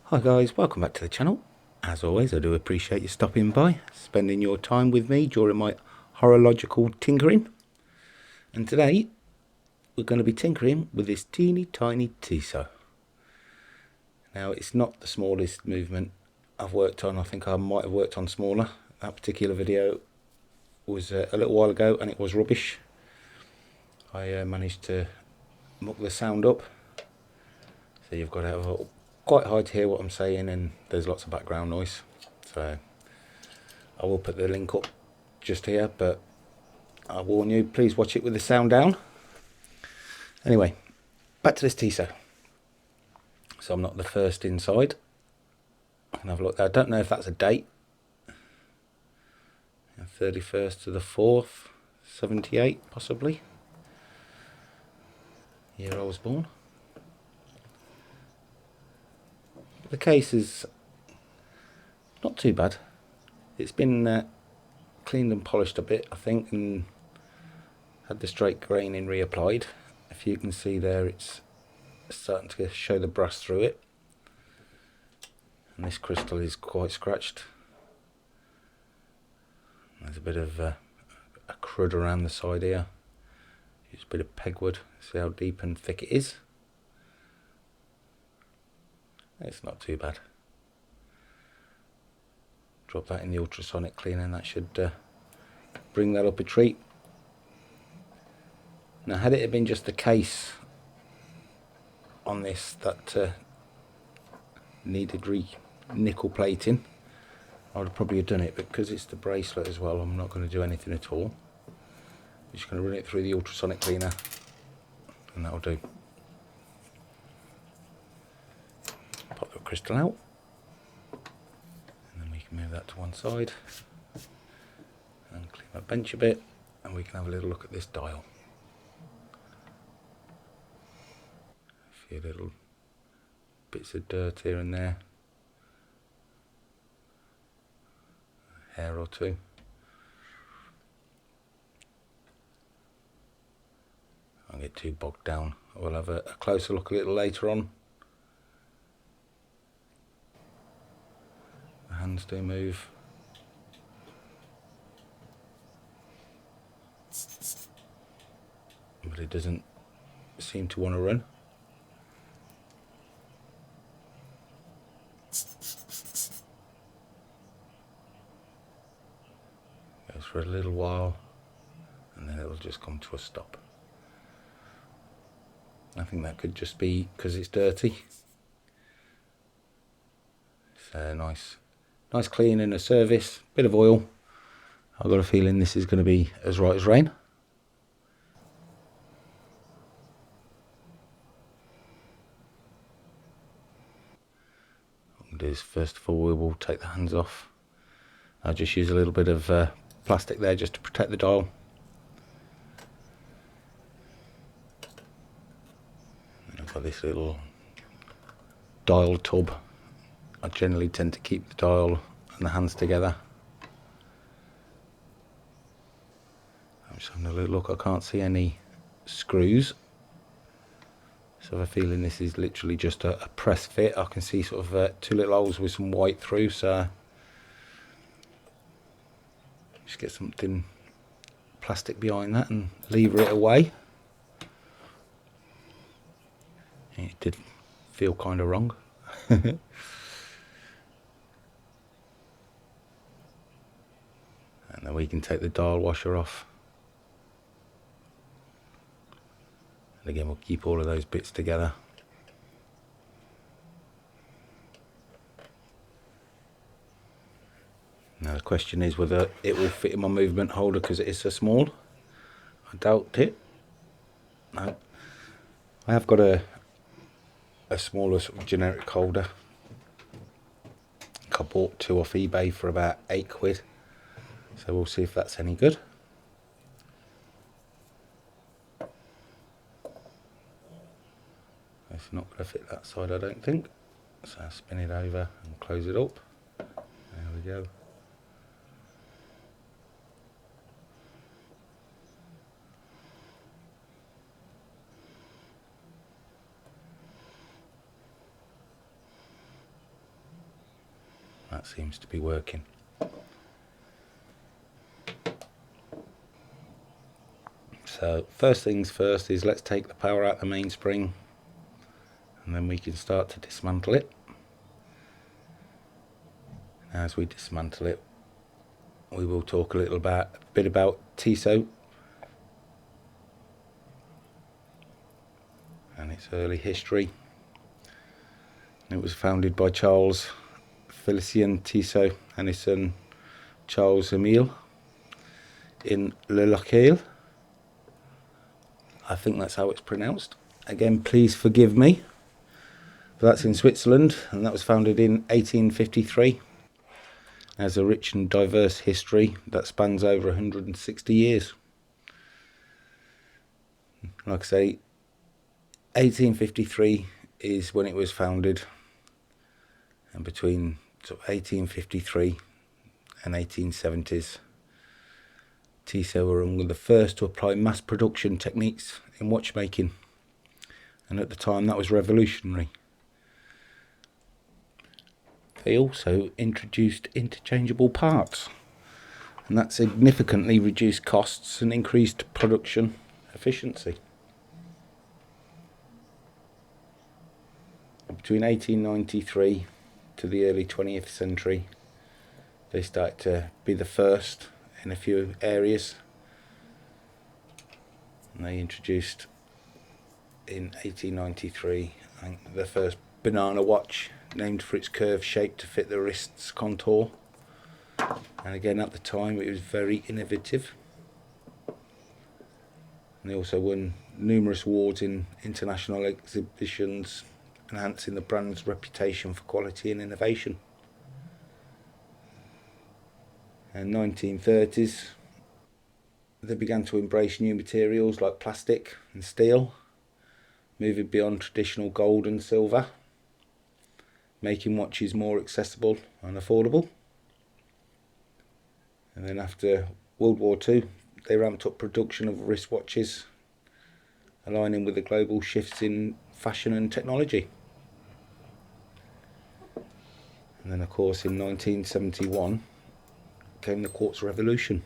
Hi guys, welcome back to the channel. As always, I do appreciate you stopping by, spending your time with me during my horological tinkering. And today, we're going to be tinkering with this teeny tiny Tissot. Now, it's not the smallest movement I've worked on. I think I might have worked on smaller. That particular video was a little while ago and it was rubbish. I managed to muck the sound up. So you've got to have quite hard to hear what I'm saying, and there's lots of background noise. So I will put the link up just here, but I warn you, please watch it with the sound down. Anyway, back to this Tissot. So I'm not the first inside. I can have a look there. I don't know if that's a date. 31st to the 4th, 78 possibly. Year I was born. The case is not too bad. It's been cleaned and polished a bit, I think, and had the straight graining reapplied. If you can see there, it's starting to show the brass through it. And this crystal is quite scratched. There's a bit of a crud around the side here. Use a bit of pegwood. See how deep and thick it is. It's not too bad. Drop that in the ultrasonic cleaner and that should bring that up a treat. Now, had it been just the case on this that needed nickel plating, I would probably have done it, but because it's the bracelet as well, I'm not going to do anything at all. I'm just going to run it through the ultrasonic cleaner and that'll do. Pop the crystal out and then we can move that to one side and clean that bench a bit, and we can have a little look at this dial. A few little bits of dirt here and there, a hair or two. I don't get too bogged down. We'll have a closer look a little later on. The hands do move. But it doesn't seem to want to run. Goes for a little while and then it'll just come to a stop. I think that could just be because it's dirty. It's a nice clean and a service, bit of oil. I've got a feeling this is going to be as right as rain. What we'll do is, first of all, we will take the hands off. I'll just use a little bit of plastic there just to protect the dial. And I've got this little dial tub. I generally tend to keep the dial and the hands together. I'm just having a little look. I can't see any screws, so I have a feeling this is literally just a press fit. I can see sort of two little holes with some white through, so just get something plastic behind that and lever it away. It did feel kind of wrong. And then we can take the dial washer off. And again, we'll keep all of those bits together. Now the question is whether it will fit in my movement holder because it is so small. I doubt it. No. I have got a smaller sort of generic holder. I bought two off eBay for about £8. So we'll see if that's any good. It's not going to fit that side, I don't think. So I'll spin it over and close it up. There we go. That seems to be working. So first things first is let's take the power out the mainspring, and then we can start to dismantle it. As we dismantle it, we will talk a bit about Tissot and its early history. It was founded by Charles Félicien Tissot and his son Charles Emile in Lathe. I think that's how it's pronounced. Again, please forgive me. But that's in Switzerland, and that was founded in 1853. Has a rich and diverse history that spans over 160 years. Like I say, 1853 is when it was founded, and between sort of 1853 and 1870s, Tissot were among the first to apply mass production techniques in watchmaking, and at the time that was revolutionary. They also introduced interchangeable parts, and that significantly reduced costs and increased production efficiency. Between 1893 to the early 20th century, they started to be the first in a few areas, and they introduced in 1893 I think the first banana watch, named for its curved shape to fit the wrist's contour, and again at the time it was very innovative. And they also won numerous awards in international exhibitions, enhancing the brand's reputation for quality and innovation. In the 1930s, they began to embrace new materials like plastic and steel, moving beyond traditional gold and silver, making watches more accessible and affordable. And then after World War II, they ramped up production of wristwatches, aligning with the global shifts in fashion and technology. And then of course in 1971 came the quartz revolution.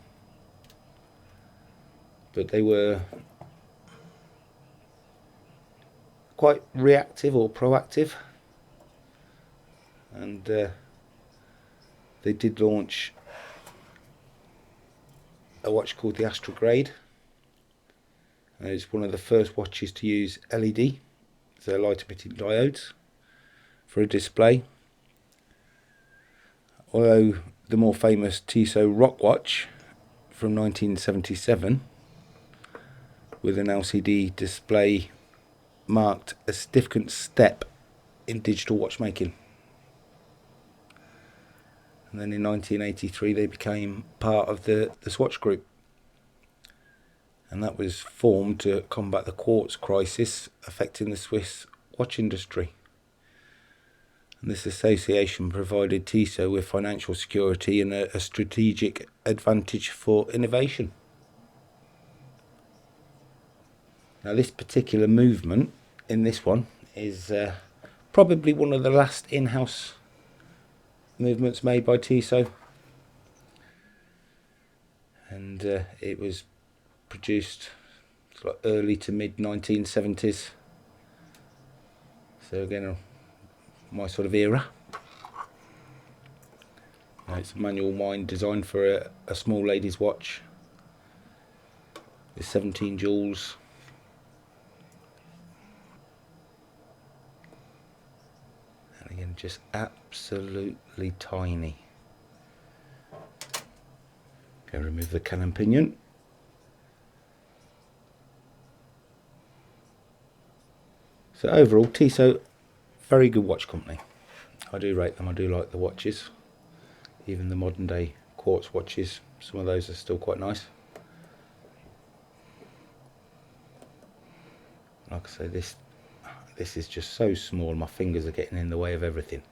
But they were quite reactive or proactive, and they did launch a watch called the Astrograde. And it's one of the first watches to use LED, so light emitting diodes, for a display. Although the more famous Tissot Rock watch from 1977 with an LCD display marked a significant step in digital watchmaking. And then in 1983 they became part of the Swatch Group, and that was formed to combat the quartz crisis affecting the Swiss watch industry. And this association provided Tissot with financial security and a strategic advantage for innovation. Now this particular movement in this one is probably one of the last in-house movements made by Tissot, and it was produced like early to mid 1970s, so again my sort of era. Now it's a manual wind designed for a small lady's watch with 17 jewels. And again, just absolutely tiny. Go remove the cannon pinion. So overall, Tissot, very good watch company. I do rate them. I do like the watches. Even the modern day quartz watches, some of those are still quite nice. Like I say, this is just so small, my fingers are getting in the way of everything.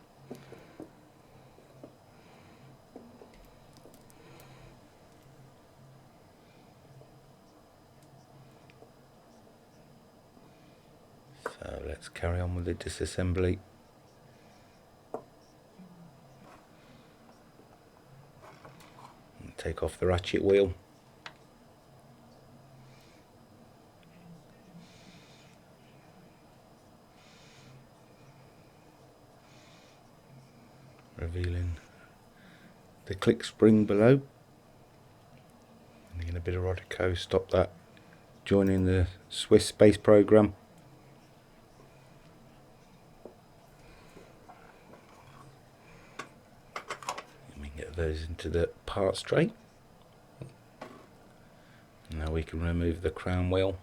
So let's carry on with the disassembly. take off the ratchet wheel. Revealing the click spring below. And a bit of Rodico, stop that joining the Swiss space program. And we can get those into the parts tray. Now we can remove the crown wheel.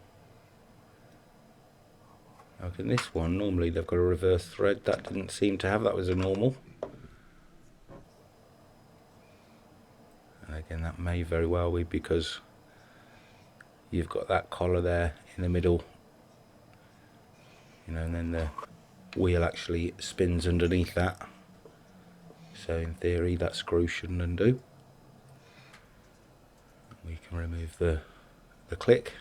Like in this one, normally they've got a reverse thread. That didn't seem to have, that was a normal. And again, that may very well be because you've got that collar there in the middle, you know, and then the wheel actually spins underneath that. So in theory, that screw shouldn't undo. We can remove the click.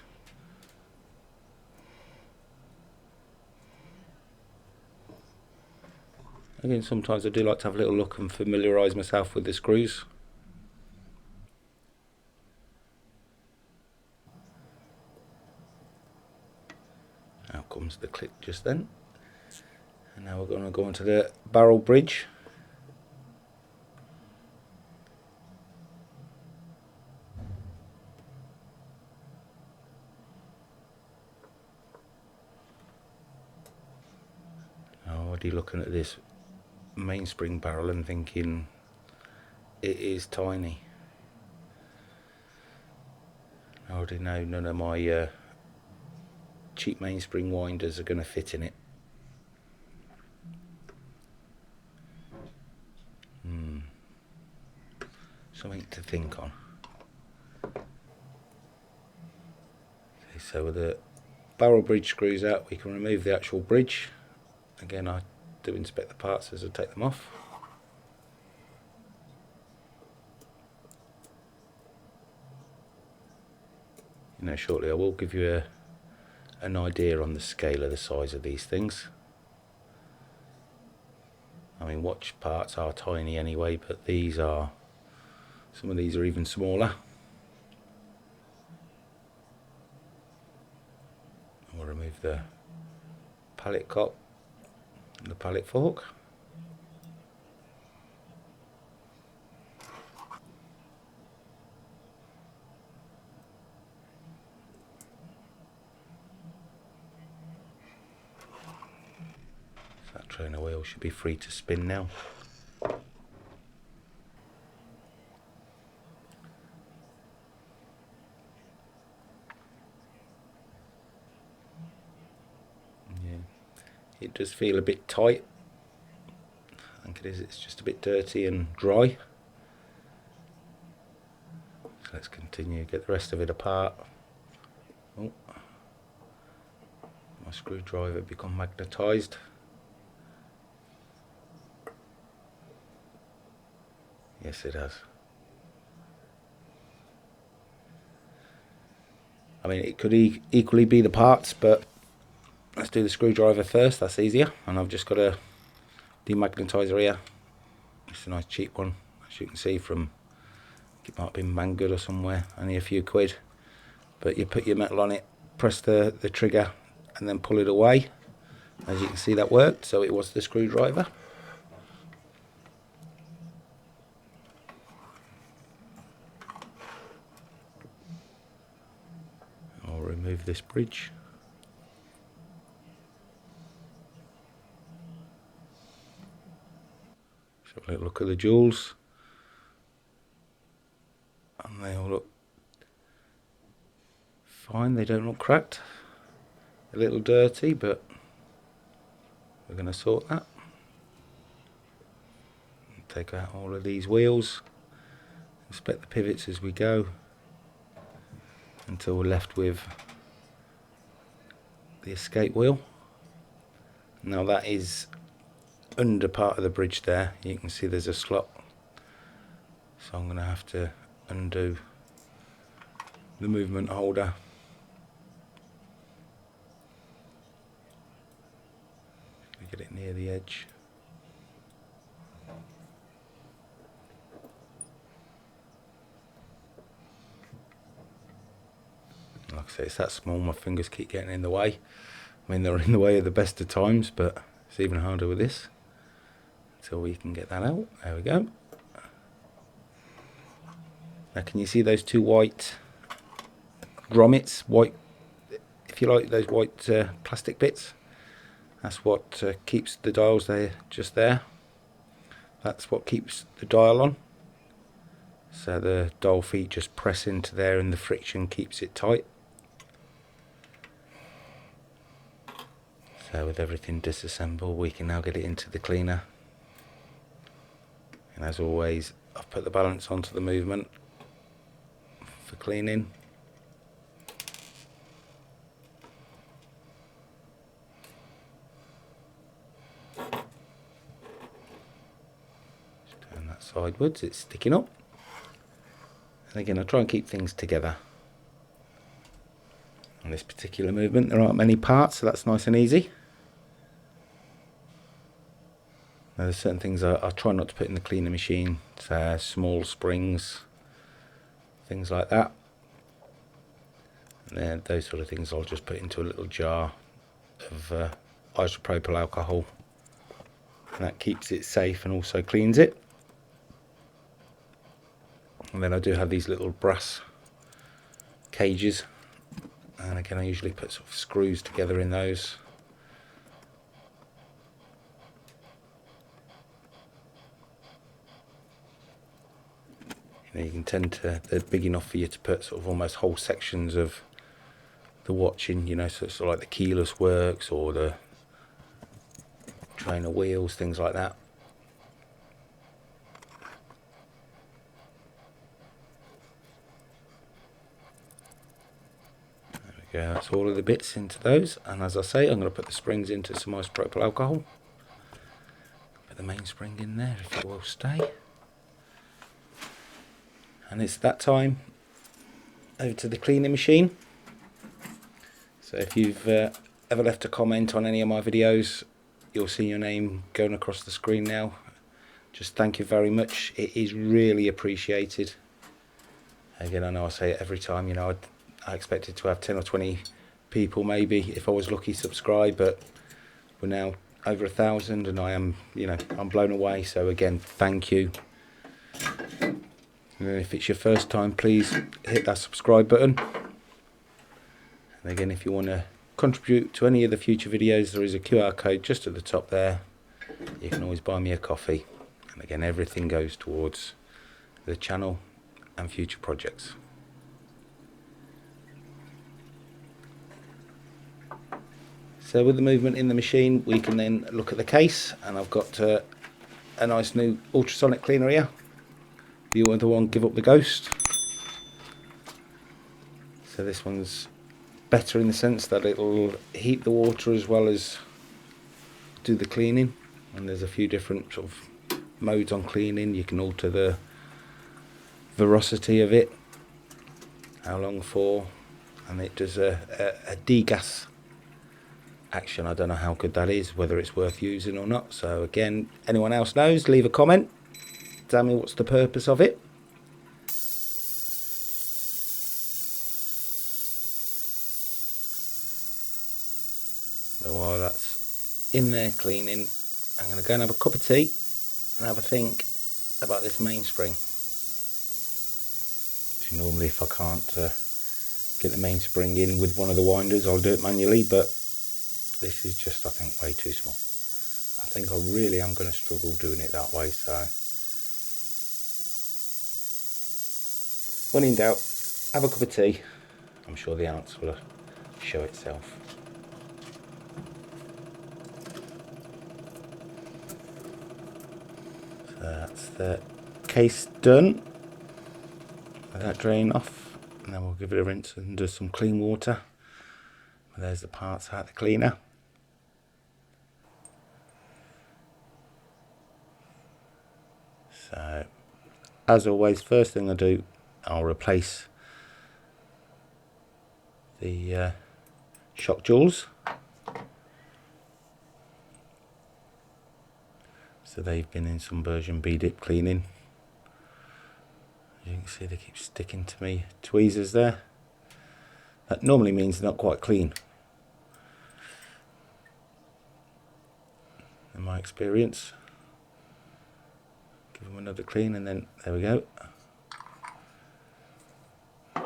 Again, sometimes I do like to have a little look and familiarise myself with the screws. Out comes the click just then. And now we're going to go onto the barrel bridge. I'm already looking at this mainspring barrel and thinking it is tiny. I already know none of my cheap mainspring winders are going to fit in it. Something to think on. Okay, so with the barrel bridge screws out, we can remove the actual bridge. Again, I do inspect the parts as I take them off. You know, shortly I will give you an idea on the scale of the size of these things. I mean, watch parts are tiny anyway, but these are, some of these are even smaller. We'll remove the pallet cop and the pallet fork. So that trainer wheel should be free to spin now. It does feel a bit tight. I think it is, it's just a bit dirty and dry. So let's continue, get the rest of it apart. Oh, my screwdriver become magnetised. Yes, it has. I mean, it could equally be the parts, but let's do the screwdriver first, that's easier. And I've just got a demagnetizer here. It's a nice cheap one, as you can see from, it might have been Banggood or somewhere, only a few quid. But you put your metal on it, press the trigger and then pull it away. As you can see, that worked, so it was the screwdriver. I'll remove this bridge. So a little look at the jewels. And they all look fine, they don't look cracked. A little dirty, but we're going to sort that. Take out all of these wheels, inspect the pivots as we go, until we're left with the escape wheel. Now that is under part of the bridge there, you can see there's a slot, so I'm going to have to undo the movement holder. Get it near the edge. Like I say, it's that small, my fingers keep getting in the way. I mean, they're in the way at the best of times, but it's even harder with this. So we can get that out. There we go. Now can you see those two white grommets? White, if you like, those white plastic bits. That's what keeps the dials there, just there. That's what keeps the dial on. So the dial feet just press into there and the friction keeps it tight. So with everything disassembled, we can now get it into the cleaner. And as always, I've put the balance onto the movement for cleaning. Just turn that sideways, it's sticking up. And again, I try and keep things together. On this particular movement, there aren't many parts, so that's nice and easy. Now, there's certain things I try not to put in the cleaner machine, so small springs, things like that. And then those sort of things I'll just put into a little jar of isopropyl alcohol, and that keeps it safe and also cleans it. And then I do have these little brass cages, and again I usually put sort of screws together in those. You can tend to, they're big enough for you to put sort of almost whole sections of the watch in, you know, so it's sort of like the keyless works or the trainer wheels, things like that. There we go, that's all of the bits into those, and as I say, I'm going to put the springs into some isopropyl alcohol. Put the main spring in there if it will stay. And it's that time over to the cleaning machine. So if you've ever left a comment on any of my videos, you'll see your name going across the screen now. Just thank you very much, it is really appreciated. Again, I know I say it every time, you know, I expected to have 10 or 20 people maybe, if I was lucky, subscribe, but we're now over 1,000 and I am, you know, I'm blown away. So again, thank you. And if it's your first time, please hit that subscribe button. And again, if you want to contribute to any of the future videos, there is a QR code just at the top there. You can always buy me a coffee. And again, everything goes towards the channel and future projects. So with the movement in the machine, we can then look at the case, and I've got a nice new ultrasonic cleaner here. The other one, Give Up the Ghost. So this one's better in the sense that it'll heat the water as well as do the cleaning. And there's a few different sort of modes on cleaning. You can alter the veracity of it, how long for, and it does a degas action. I don't know how good that is, whether it's worth using or not. So again, anyone else knows, leave a comment. Tell me what's the purpose of it. But while that's in there cleaning, I'm going to go and have a cup of tea and have a think about this mainspring. So normally if I can't get the mainspring in with one of the winders, I'll do it manually, but this is just, I think, way too small. I think I really am going to struggle doing it that way, so when in doubt, have a cup of tea. I'm sure the answer will show itself. So that's the case done. Let that drain off, and then we'll give it a rinse and do some clean water. And there's the parts out the cleaner. So, as always, first thing I do, I'll replace the shock jewels. So they've been in some version B-dip cleaning. As you can see, they keep sticking to me tweezers there. That normally means they're not quite clean, in my experience. Give them another clean, and then there we go. We're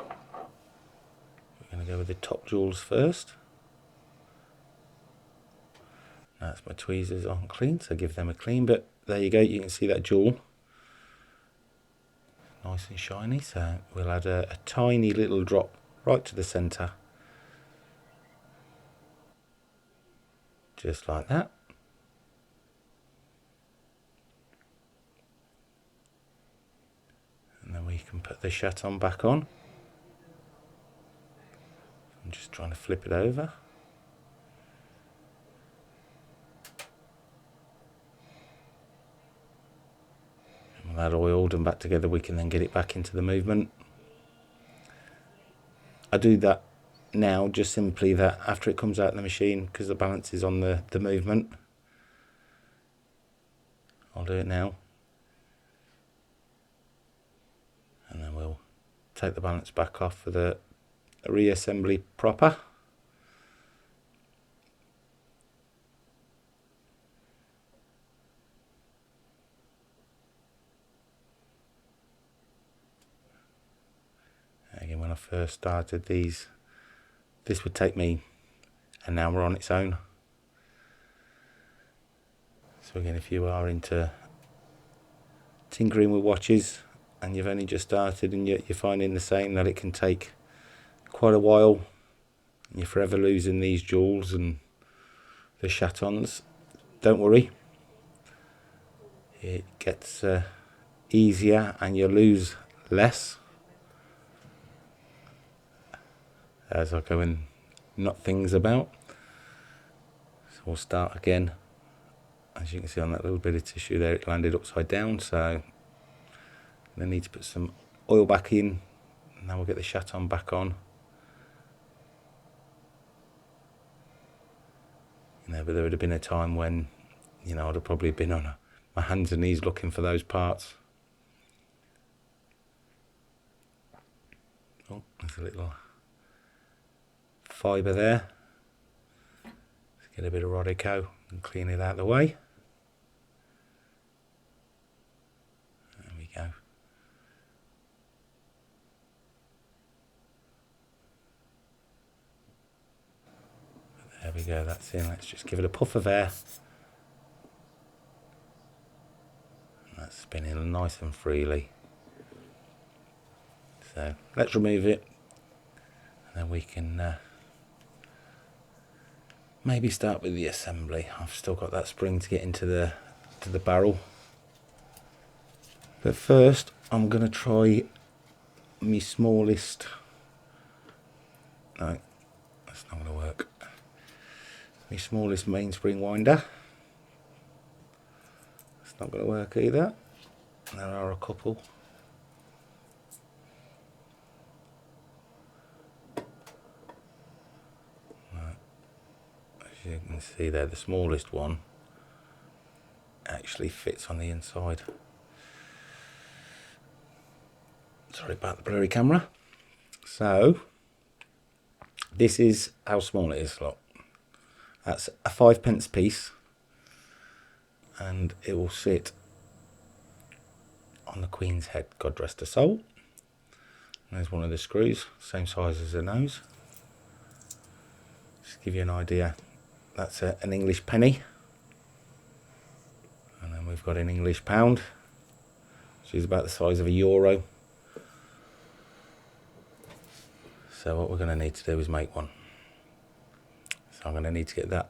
going to go with the top jewels first. That's my tweezers aren't clean, so give them a clean, but there you go, you can see that jewel nice and shiny. So we'll add a tiny little drop right to the centre, just like that. And then we can put the chaton back on. I'm just trying to flip it over. And with that oiled and back together, we can then get it back into the movement. I do that now just simply that after it comes out of the machine, because the balance is on the movement. I'll do it now. And then we'll take the balance back off for the reassembly proper. Again, when I first started these, this would take me an hour on its own. So again, if you are into tinkering with watches and you've only just started and you're finding the same, that it can take quite a while and you're forever losing these jewels and the chatons, don't worry, it gets easier and you lose less as I go and knock things about. So we'll start again. As you can see on that little bit of tissue there, it landed upside down, so I need to put some oil back in. Now we'll get the chaton back on. You know, but there would have been a time when, you know, I'd have probably been on my hands and knees looking for those parts. Oh, there's a little fibre there. Let's get a bit of Rodico and clean it out of the way. There we go. There we go, that's in. Let's just give it a puff of air. And that's spinning nice and freely. So let's remove it, and then we can maybe start with the assembly. I've still got that spring to get into the barrel. But first I'm going to try my smallest, no, that's not going to work, my smallest mainspring winder. It's not going to work either. There are a couple. Right. As you can see there, the smallest one actually fits on the inside. Sorry about the blurry camera. So this is how small it is, look. That's a 5p piece, and it will sit on the Queen's head, God rest her soul. And there's one of the screws, same size as the nose. Just to give you an idea, that's an English penny. And then we've got an English pound, which is about the size of a euro. So what we're going to need to do is make one. So I'm going to need to get that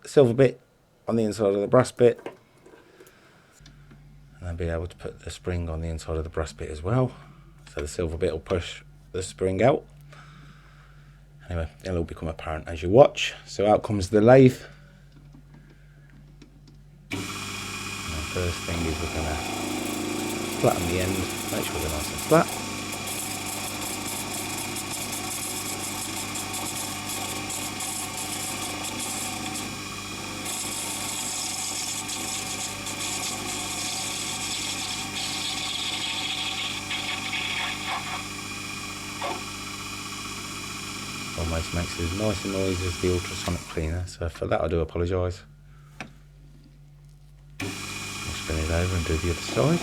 silver bit on the inside of the brass bit, and then be able to put the spring on the inside of the brass bit as well. So the silver bit will push the spring out. Anyway, it'll all become apparent as you watch. So out comes the lathe. And the first thing is we're going to flatten the end, make sure they're nice and flat. almost makes as nice a noise as the ultrasonic cleaner, so for that I do apologise. I'll spin it over and do the other side.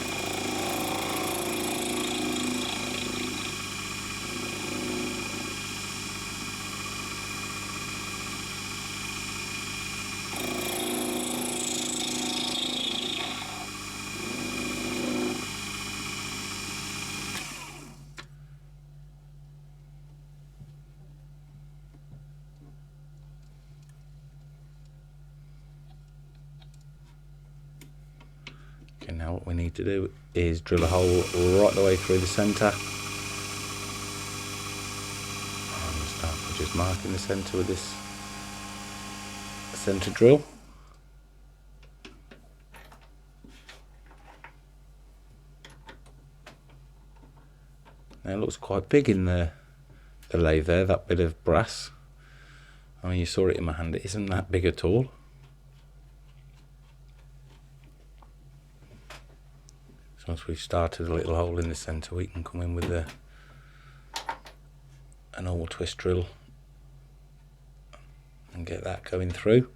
Okay, now what we need to do is drill a hole right the way through the centre. And start by just marking the centre with this centre drill. Now it looks quite big in the lathe there, that bit of brass. I mean, you saw it in my hand, it isn't that big at all. So once we've started a little hole in the centre, we can come in with a normal twist drill and get that going through.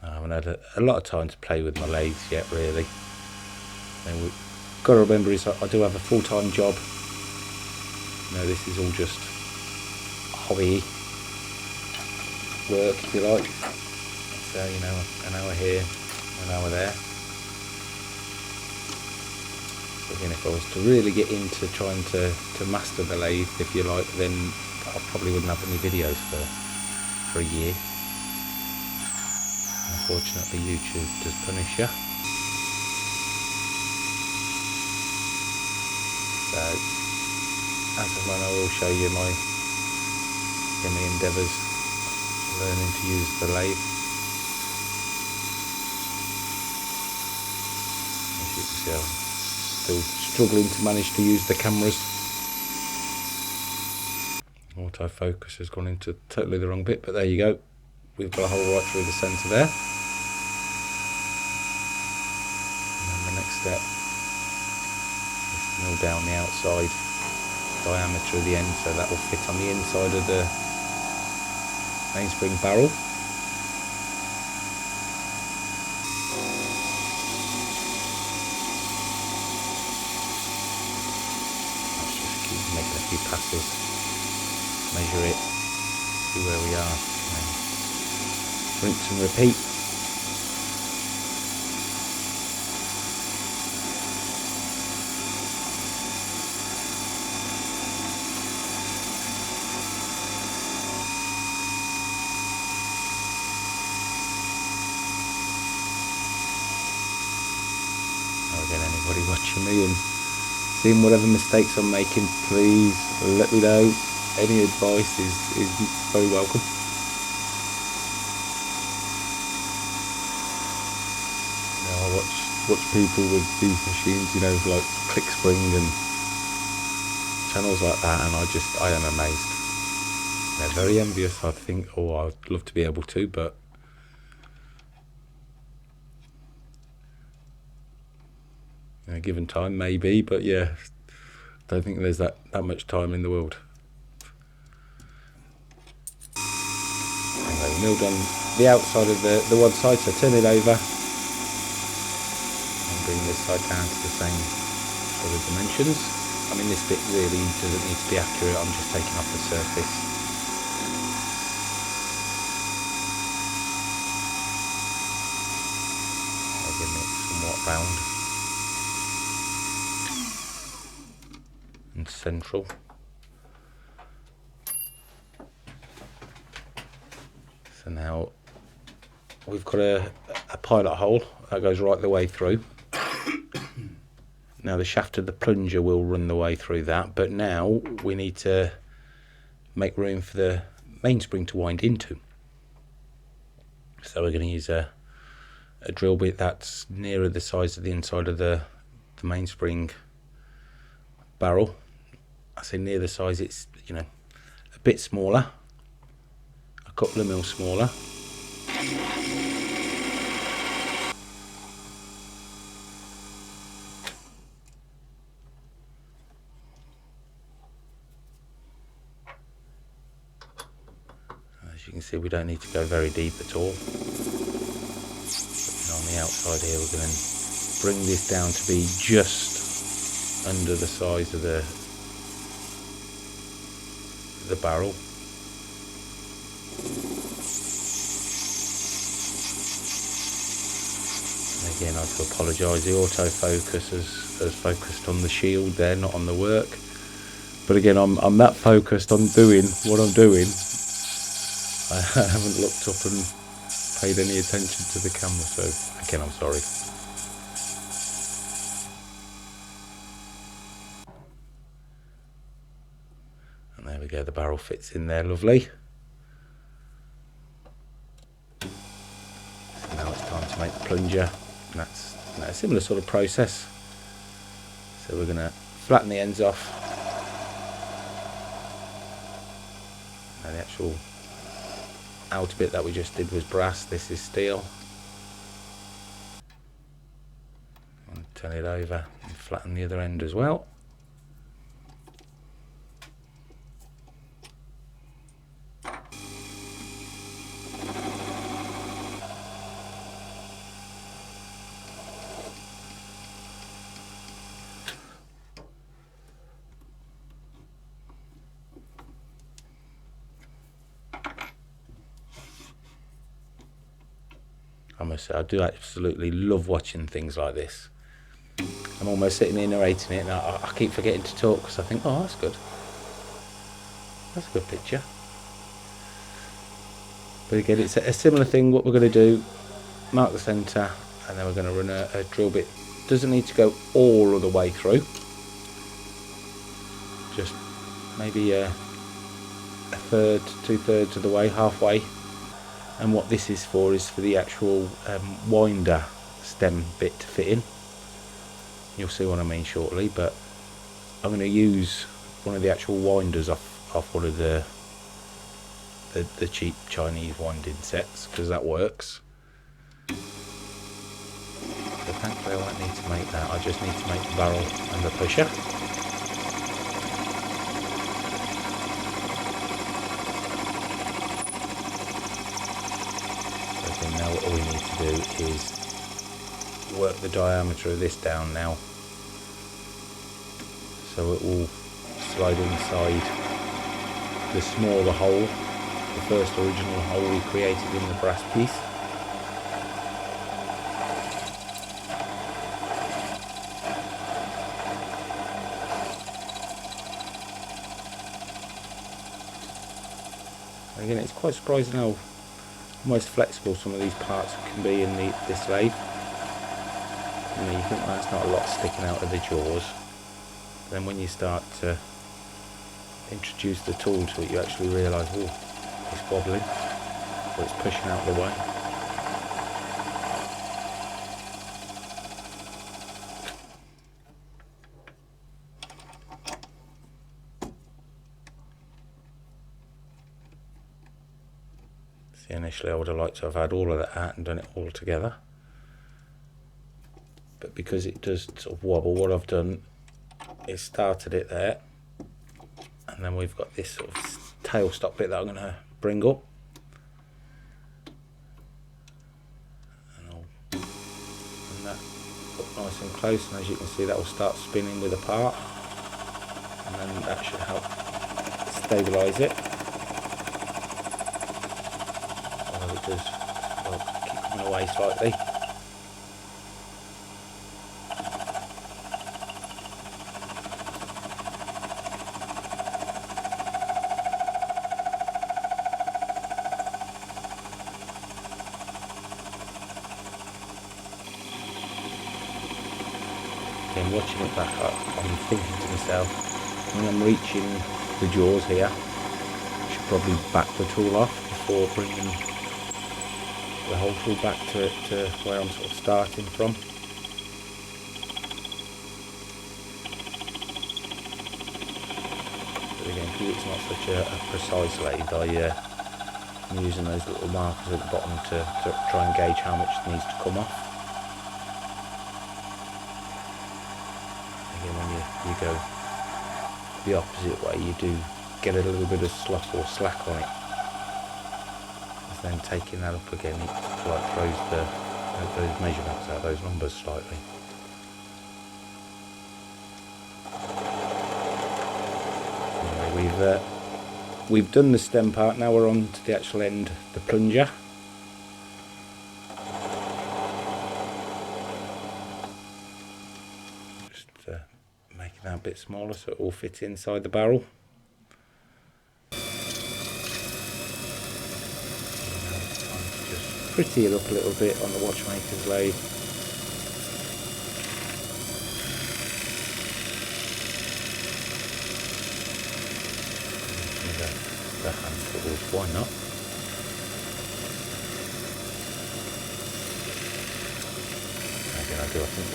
I haven't had a lot of time to play with my lathes yet, really. And we've got to remember is I do have a full-time job. You know, this is all just hobby work, if you like. So, you know, an hour here, an hour there. So again, if I was to really get into trying to master the lathe, if you like, then I probably wouldn't have any videos for a year. Unfortunately, YouTube does punish you. So, as and when I will show you my endeavours learning to use the lathe. As you can see, I'm still struggling to manage to use the cameras. Autofocus has gone into totally the wrong bit, but there you go. We've got a hole right through the centre there. And then the next step is to mill down the outside diameter of the end, so that will fit on the inside of the mainspring barrel. Let's just keep making a few passes, measure it, see where we are, and then rinse and repeat. Again, anybody watching me and seeing whatever mistakes I'm making, please let me know. Any advice is very welcome. You know, I watch people with these machines, you know, like click spring and channels like that, and I am amazed. They're very envious. I think, oh, I'd love to be able to, but given time, maybe, but yeah, don't think there's that much time in the world. Anyway, milled on the outside of the one side, so turn it over and bring this side down to the same sort of dimensions. I mean, this bit really doesn't need to be accurate, I'm just taking off the surface. Again, it's somewhat round and central. So now we've got a pilot hole that goes right the way through. Now the shaft of the plunger will run the way through that, but now we need to make room for the mainspring to wind into. So we're going to use a drill bit that's nearer the size of the inside of the mainspring barrel. I say near the size, it's, you know, a bit smaller, a couple of mil smaller. you can see, we don't need to go very deep at all. And on the outside here, we're going to bring this down to be just under the size of the barrel. And again, I have to apologise, the autofocus has focused on the shield there, not on the work. But again, I'm that focused on doing what I'm doing, I haven't looked up and paid any attention to the camera, so again, I'm sorry. And there we go, the barrel fits in there, lovely. So now it's time to make the plunger, and that's a similar sort of process. So we're going to flatten the ends off. And the actual outer bit that we just did was brass, this is steel. And turn it over and flatten the other end as well. I must say, I do absolutely love watching things like this. I'm almost sitting here narrating it, and I keep forgetting to talk because I think, oh, that's good. That's a good picture. But again, it's a similar thing. What we're going to do, mark the centre, and then we're going to run a drill bit. Doesn't need to go all of the way through. Just maybe a third, 2/3 of the way, halfway. And what this is for the actual winder stem bit to fit in. You'll see what I mean shortly, but I'm going to use one of the actual winders off one of the cheap Chinese winding sets, because that works. So thankfully I won't need to make that, I just need to make the barrel and the pusher. Now all we need to do is work the diameter of this down now, so it will slide inside the smaller hole, the first original hole we created in the brass piece. Again, it's quite surprising how almost flexible some of these parts can be in this lathe. You know, you think, well, that's not a lot sticking out of the jaws. Then when you start to introduce the tool to it, you actually realise, oh, it's wobbling, or it's pushing out of the way. See, initially I would have liked to have had all of that out and done it all together. But because it does sort of wobble, what I've done is started it there, and then we've got this sort of tailstock bit that I'm going to bring up, and I'll bring that up nice and close, and as you can see that will start spinning with a part, and then that should help stabilise it. Although it does, well, keep coming away slightly. Again, watching it back up, I'm thinking to myself, when I'm reaching the jaws here, I should probably back the tool off before bringing the whole tool back to where I'm sort of starting from. But again, because it's not such a precise lathe, I'm using those little markers at the bottom to try and gauge how much needs to come off. Again, when you go the opposite way, you do get a little bit of slop or slack on it. then taking that up again, it like throws those measurements out, those numbers slightly. Anyway, we've done the stem part. Now we're on to the actual end, the plunger. Just making that a bit smaller so it all fits inside the barrel. Pretty it up a little bit on the watchmaker's lathe. The hand tools, why not? Again, I think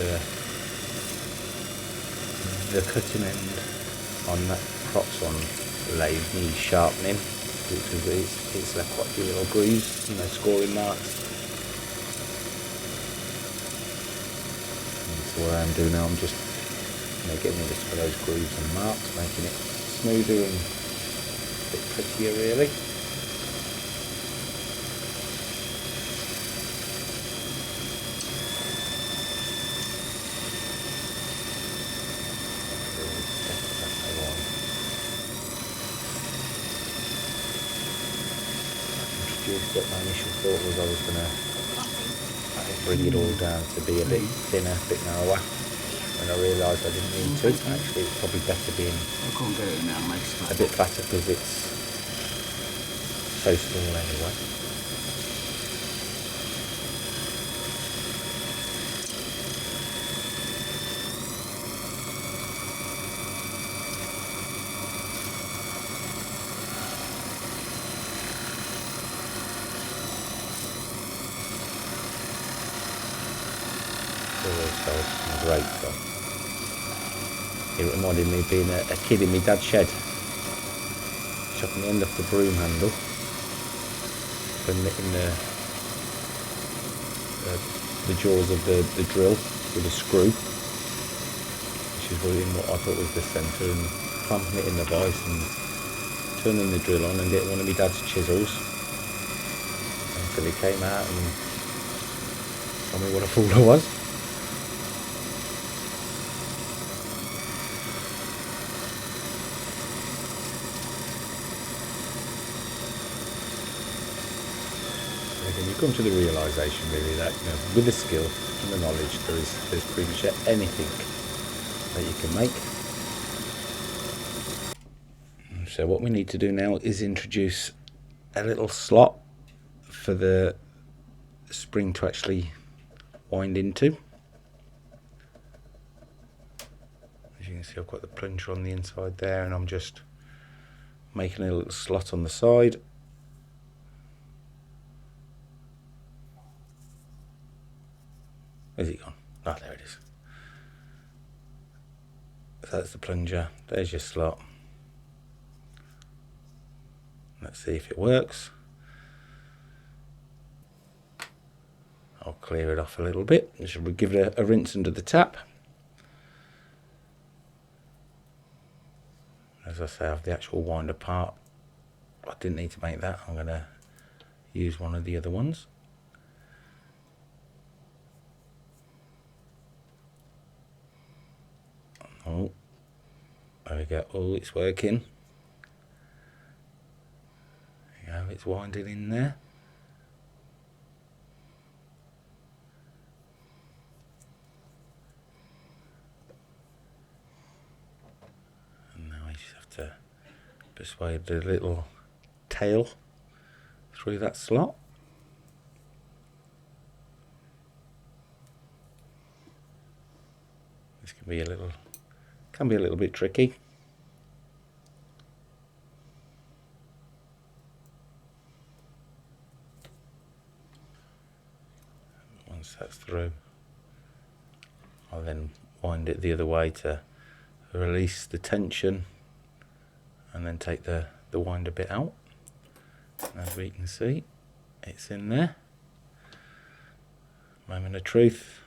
the cutting end on that Proxon lathe needs sharpening, because it's left quite a few little grooves, you know, scoring marks. And so what I'm doing now, I'm just, you know, getting rid of some of those grooves and marks, making it smoother and a bit prettier really. But my initial thought was I was going to bring it all down to be a bit thinner, a bit narrower, and I realised I didn't need to. Actually, it's probably better being a bit fatter because it's so small anyway. Great fun. It reminded me of being a kid in my dad's shed, chopping the end off the broom handle, putting it in the jaws of the drill with a screw, which is really what I thought was the centre, and clamping it in the vise and turning the drill on and getting one of my dad's chisels until he came out and told me what a fool I was. You come to the realisation really that, you know, with the skill and the knowledge, there's pretty much anything that you can make. So what we need to do now is introduce a little slot for the spring to actually wind into. As you can see, I've got the plunger on the inside there, and I'm just making a little slot on the side. Where's it gone? Oh, there it is. So that's the plunger. There's your slot. Let's see if it works. I'll clear it off a little bit. Should we give it a rinse under the tap? As I say, I have the actual winder part. I didn't need to make that. I'm going to use one of the other ones. Oh, there we go. Oh, it's working. There you go, it's winding in there. And now I just have to persuade the little tail through that slot. This can be a little bit tricky. Once that's through, I'll then wind it the other way to release the tension and then take the winder bit out. And as we can see, it's in there. Moment of truth.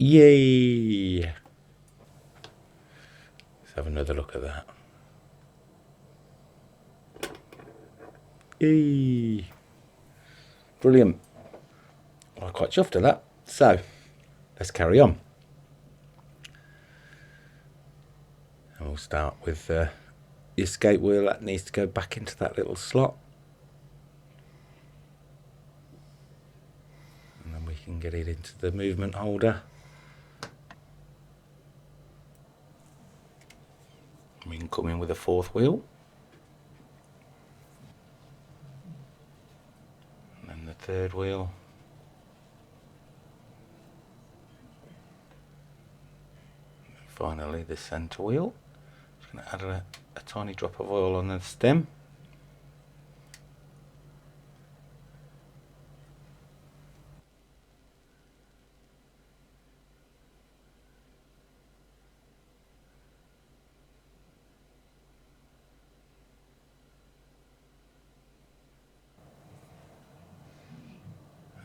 Yay! Let's have another look at that. Eee. Brilliant. Well, I'm quite chuffed at that. So, let's carry on. And we'll start with the escape wheel. That needs to go back into that little slot. And then we can get it into the movement holder. We can come in with a fourth wheel. And then the third wheel. And finally the centre wheel. Just going to add a tiny drop of oil on the stem.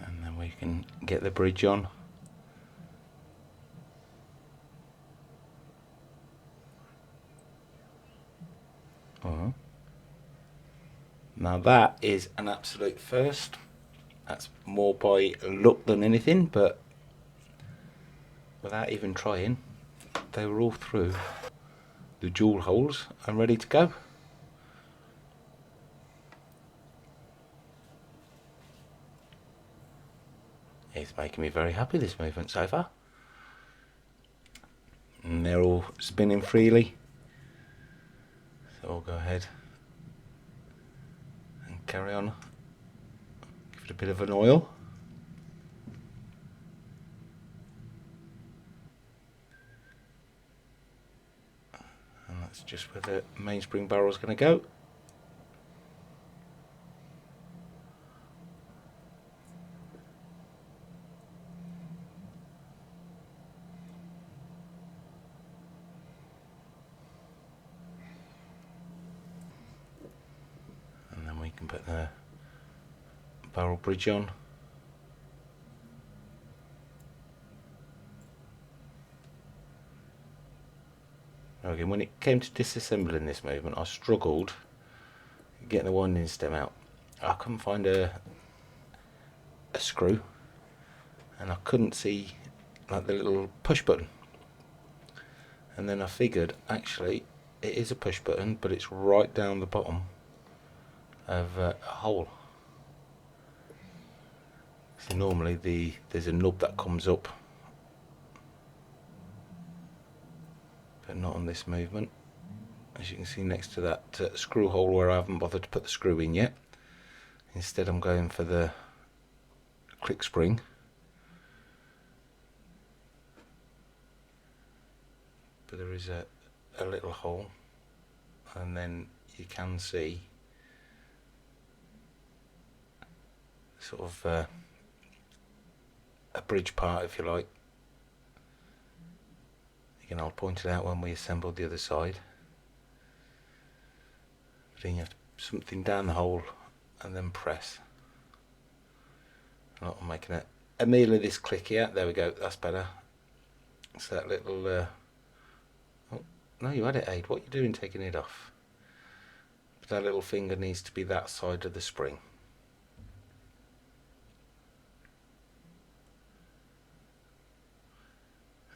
And then we can get the bridge on. Now that is an absolute first. That's more by luck than anything, but without even trying, they were all through the jewel holes and ready to go. It's making me very happy, this movement so far. And they're all spinning freely. So we'll go ahead and carry on. Give it a bit of an oil. And that's just where the mainspring barrel is going to go. And then we can put the barrel bridge on. Again, when it came to disassembling this movement, I struggled getting the winding stem out. I couldn't find a screw, and I couldn't see like the little push button. And then I figured, actually, it is a push button, but it's right down the bottom of a hole. So normally there's a nub that comes up, but not on this movement. As you can see next to that screw hole where I haven't bothered to put the screw in yet. Instead I'm going for the click spring. But there is a little hole, and then you can see sort of a bridge part, if you like. Again, I'll point it out when we assemble the other side. But then you have to put something down the hole and then press. I'm not making a meal of this click here. There we go, that's better. So that little oh no, you had it, Aid. What are you doing taking it off? But that little finger needs to be that side of the spring.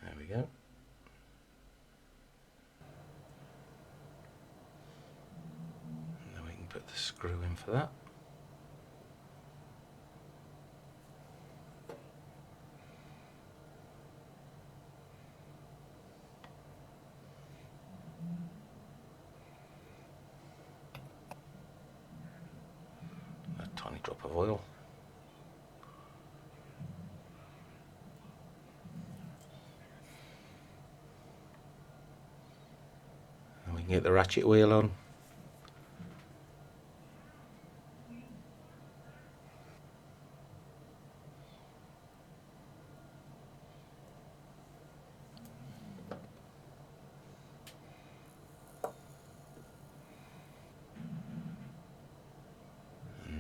There we go. And then we can put the screw in for that. A tiny drop of oil. And we can get the ratchet wheel on.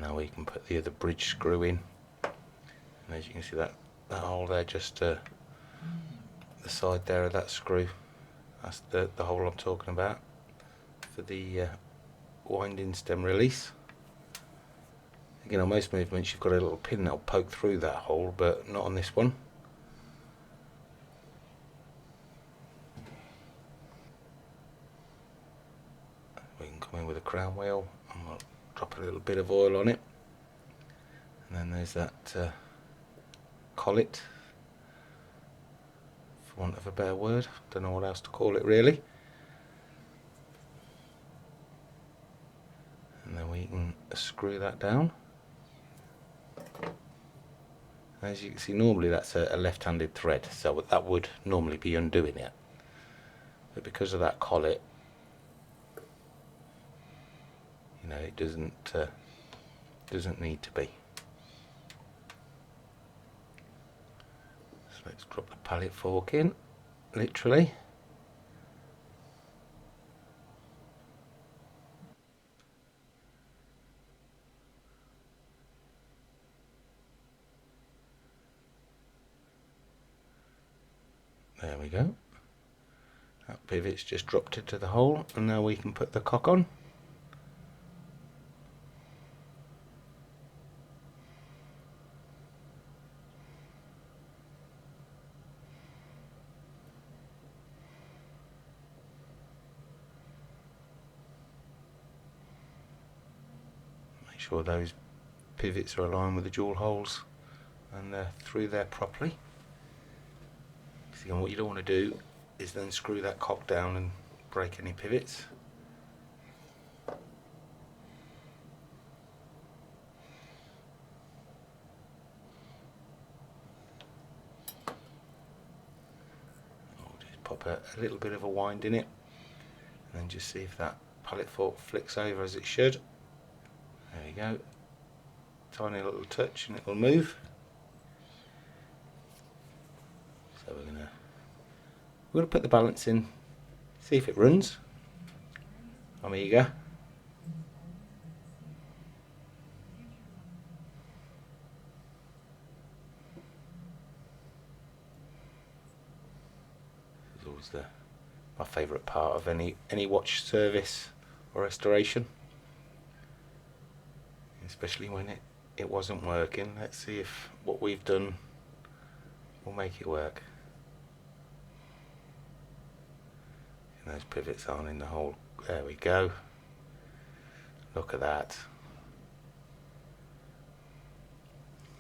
Now we can put the other bridge screw in, and as you can see that hole there, just the side there of that screw, that's the hole I'm talking about for the winding stem release. You know, most movements you've got a little pin that'll poke through that hole, but not on this one. We can come in with a crown wheel and we'll drop a little bit of oil on it. And then there's that collet, for want of a better word. Don't know what else to call it really. And then we can screw that down. As you can see, normally that's a left-handed thread, so that would normally be undoing it. But because of that collet, you know, it doesn't need to be. So let's drop the pallet fork in, literally. There we go. That pivot's just dropped into the hole, and now we can put the cock on. Make sure those pivots are aligned with the jewel holes and they're through there properly. So what you don't want to do is then screw that cock down and break any pivots. I'll just pop a little bit of a wind in it and then just see if that pallet fork flicks over as it should. There you go. Tiny little touch and it will move. So we're going to put the balance in, see if it runs. I'm eager. This is always my favourite part of any watch service or restoration, especially when it wasn't working. Let's see if what we've done will make it work. And those pivots aren't in the hole. There we go. Look at that.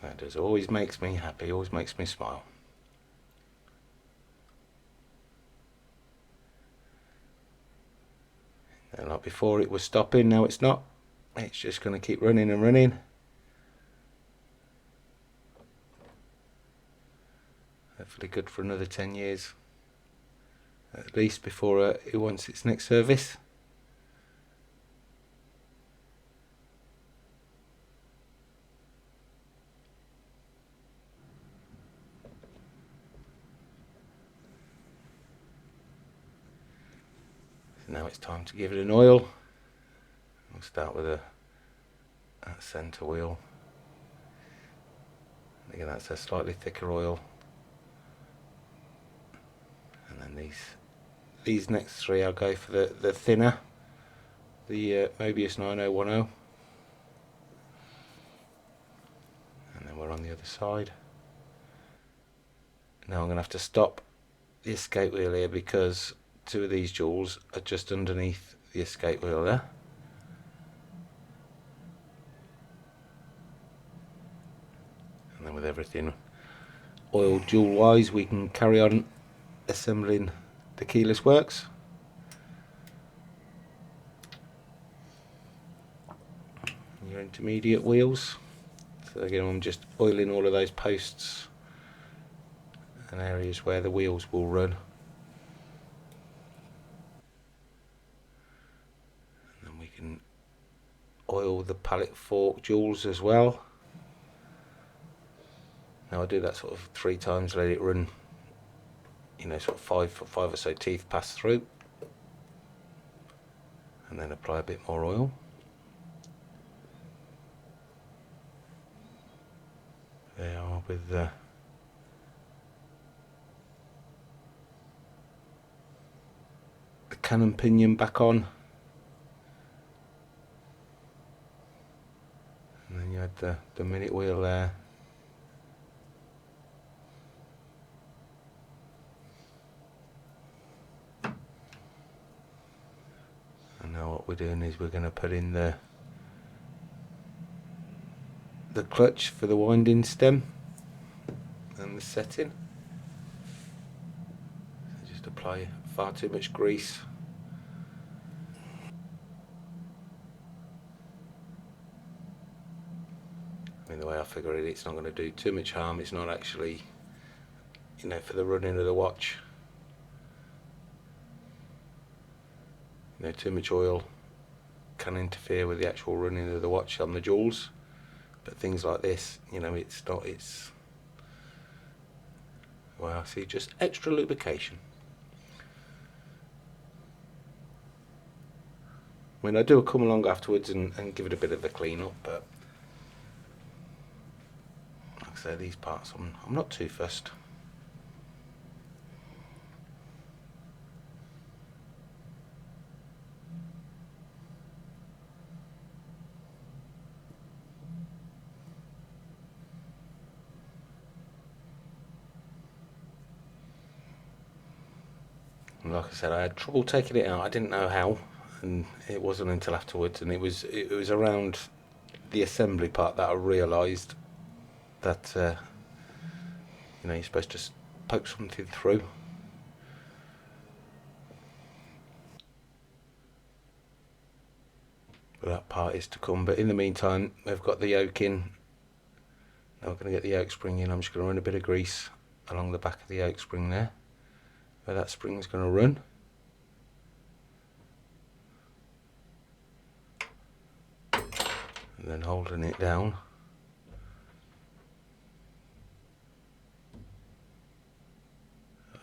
That just always makes me happy, always makes me smile. And like before, it was stopping, now it's not. It's just going to keep running and running. Hopefully good for another 10 years. At least before it wants its next service. So now it's time to give it an oil. We'll start with that centre wheel. Again, that's a slightly thicker oil. And then these next three I'll go for the thinner, the Mobius 9010. And then we're on the other side. Now I'm going to have to stop the escape wheel here because two of these jewels are just underneath the escape wheel there. And then with everything oiled jewel wise, we can carry on assembling the keyless works. Your intermediate wheels. So again, I'm just oiling all of those posts and areas where the wheels will run. And then we can oil the pallet fork jewels as well. Now I do that sort of 3 times, let it run, you know, sort of five or so teeth pass through, and then apply a bit more oil. They are with the cannon pinion back on, and then you add the minute wheel there. And now what we're doing is we're going to put in the clutch for the winding stem and the setting. So just apply far too much grease. I mean, the way I figure it, it's not going to do too much harm. It's not actually, you know, for the running of the watch. You know, too much oil can interfere with the actual running of the watch on the jewels. But things like this, you know, it's not, it's, well, I see, just extra lubrication. I mean, I do come along afterwards and give it a bit of a clean up, but like I say, these parts I'm not too fussed. And like I said, I had trouble taking it out. I didn't know how, and it wasn't until afterwards, and it was around the assembly part that I realised that you know, you're supposed to poke something through. But that part is to come. But in the meantime, we've got the yoke in. Now we're going to get the yoke spring in. I'm just going to run a bit of grease along the back of the yoke spring there, where that spring's going to run. And then holding it down.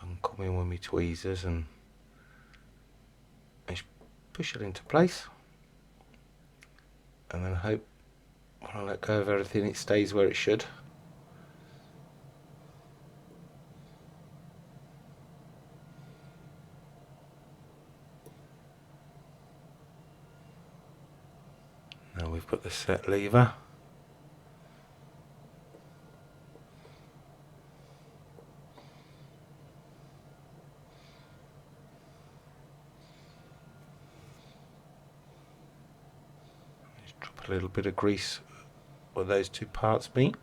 I'm coming with my tweezers and just push it into place. And then hope when I let go of everything it stays where it should. Now we've got the set lever. Just drop a little bit of grease where those two parts meet.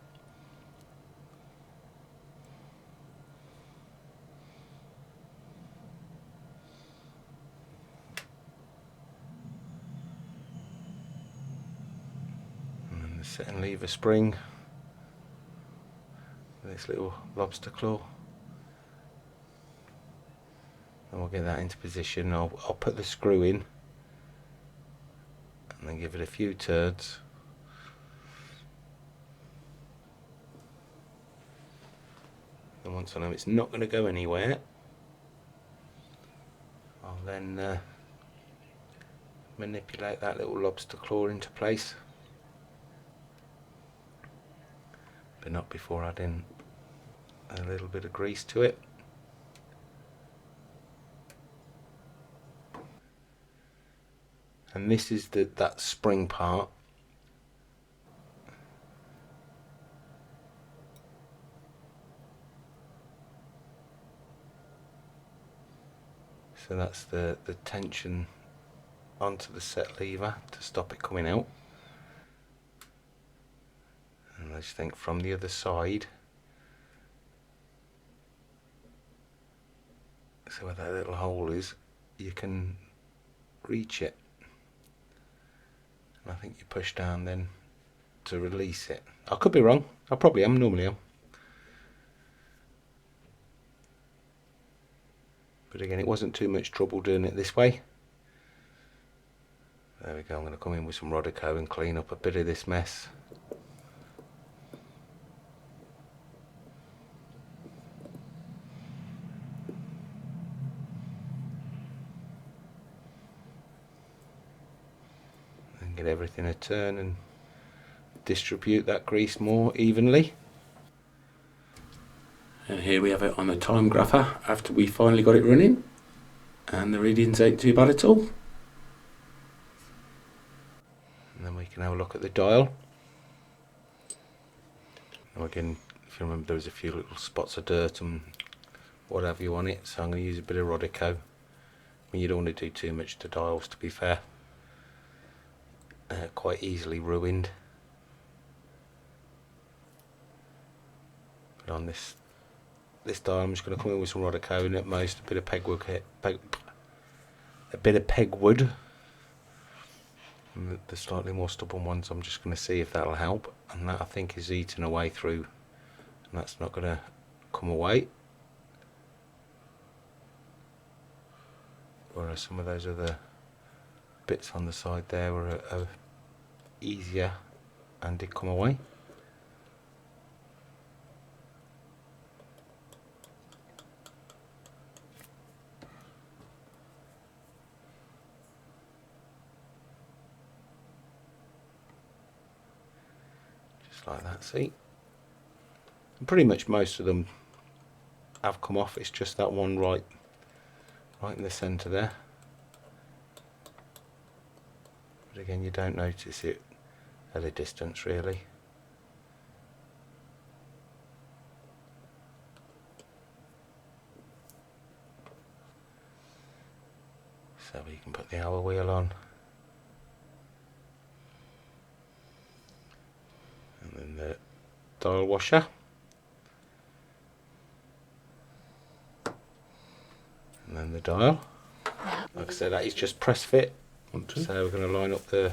Set and lever spring with this little lobster claw, and we'll get that into position. I'll put the screw in and then give it a few turns. And once I know it's not going to go anywhere, I'll then manipulate that little lobster claw into place. But not before adding a little bit of grease to it. And this is that spring part. So that's the tension onto the set lever to stop it coming out. And I just think from the other side, so where that little hole is, you can reach it. And I think you push down then to release it. I could be wrong. I probably am, normally am. But again, it wasn't too much trouble doing it this way. There we go. I'm going to come in with some Rodico and clean up a bit of this mess. Get everything a turn and distribute that grease more evenly. And here we have it on the time grapher after we finally got it running, and the readings ain't too bad at all. And then we can have a look at the dial. And again, if you remember, there was a few little spots of dirt and what have you on it, so I'm going to use a bit of Rodico. I mean, you don't want to do too much to dials, to be fair. Quite easily ruined. But on this dial, I'm just going to come in with some Rodico and at most a bit of pegwood. And the slightly more stubborn ones, I'm just going to see if that'll help. And that, I think, is eating away through, and that's not going to come away. Whereas some of those other bits on the side there were easier and did come away. Just like that, see? And pretty much most of them have come off, it's just that one right in the centre there. But again, you don't notice it at a distance really. So we can put the hour wheel on. And then the dial washer. And then the dial. Like I said, that is just press fit. So we're going to line up the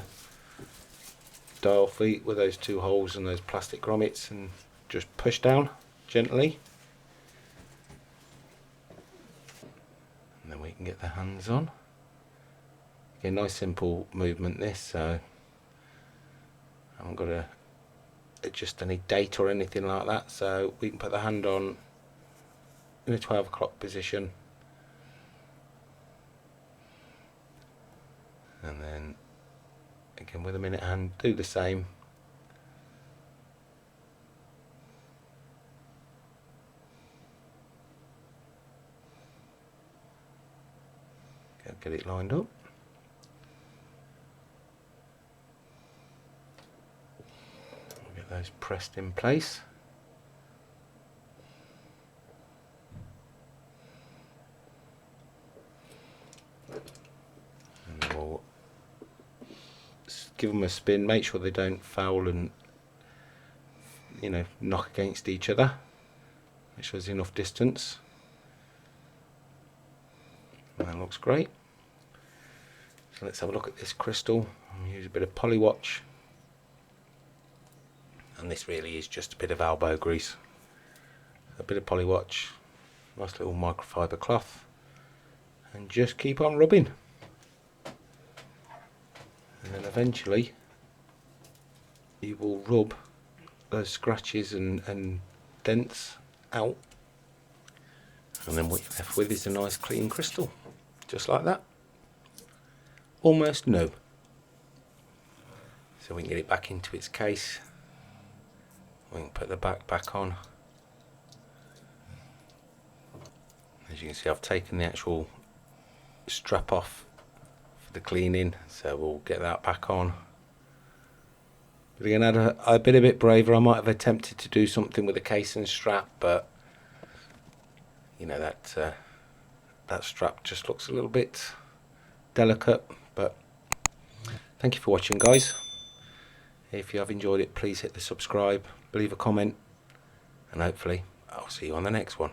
dial feet with those two holes and those plastic grommets and just push down gently. And then we can get the hands on. Again, nice simple movement this, so I haven't got to adjust any date or anything like that, so we can put the hand on in a 12 o'clock position. And then again with a minute hand, do the same. Get it lined up. Get those pressed in place. And we'll give them a spin, make sure they don't foul and, you know, knock against each other. Make sure there's enough distance. And that looks great. So let's have a look at this crystal. I'll use a bit of polywatch. And this really is just a bit of elbow grease. A bit of polywatch, nice little microfiber cloth, and just keep on rubbing. And then eventually you will rub those scratches and dents out, and then what you're left with is a nice clean crystal, just like that, almost new. So we can get it back into its case. We can put the back on. As you can see, I've taken the actual strap off for the cleaning, so we'll get that back on. But again, I'd been a bit braver. I might have attempted to do something with the case and strap, but you know, that strap just looks a little bit delicate. But thank you for watching, guys. If you have enjoyed it, please hit the subscribe, leave a comment, and hopefully I'll see you on the next one.